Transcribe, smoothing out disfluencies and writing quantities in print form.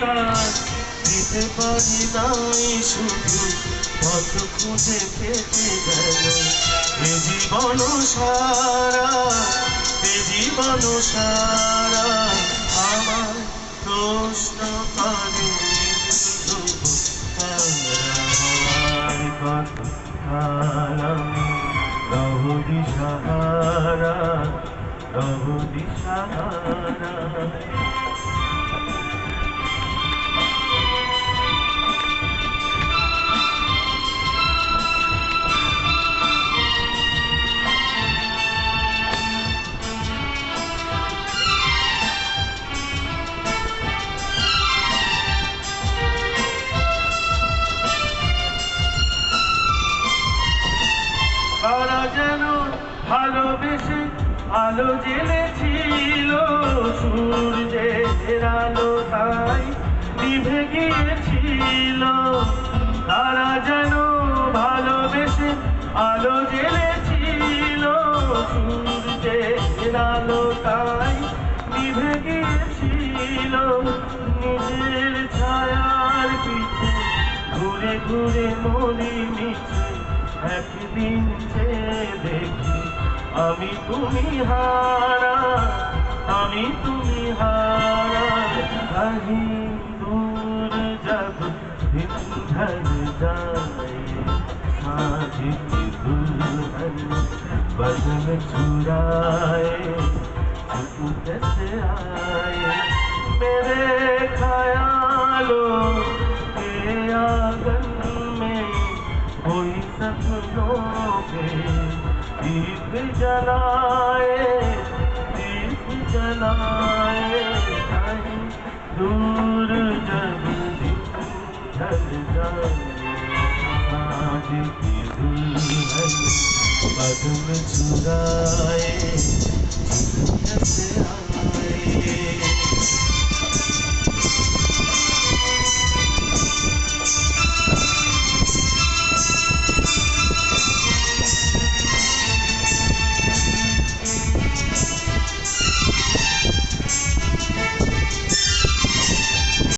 অধিকার দিতে পারি নাই, শুধু পথ খুঁজে পেতে গেল এ জীবন সারা, এ জীবন সারা আমার প্রশ্ন করে কত আমি রহ দিশাহারা, রহ দিশাহারা। তারা যেন ভালোবেসে আলো জ্বেলেছিল, সূর্যের আলো তাই নিভে গিয়েছিল। তারা যেন ভালোবেসে আলো জ্বেলেছিল, সূর্যের আলো তাই নিভে গিয়েছিল। নিজের ছায়ার পিছে ঘুরে ঘুরে মরি মিছে, একদিন দেখি আমি তুমি হারা, আমি তুমি হারা। कहीं दूर जब दिन ढल जाए, साँझ की दुल्हन बदन चुराए चुप से आए, मेरे ख्यालों के आंगन में कोई सपनों के दीप जलाए, दीप जलाए। कहीं दूर जब दिन ढल जाए, साँझ की दुल्हन बदन चुराए चुप से आए।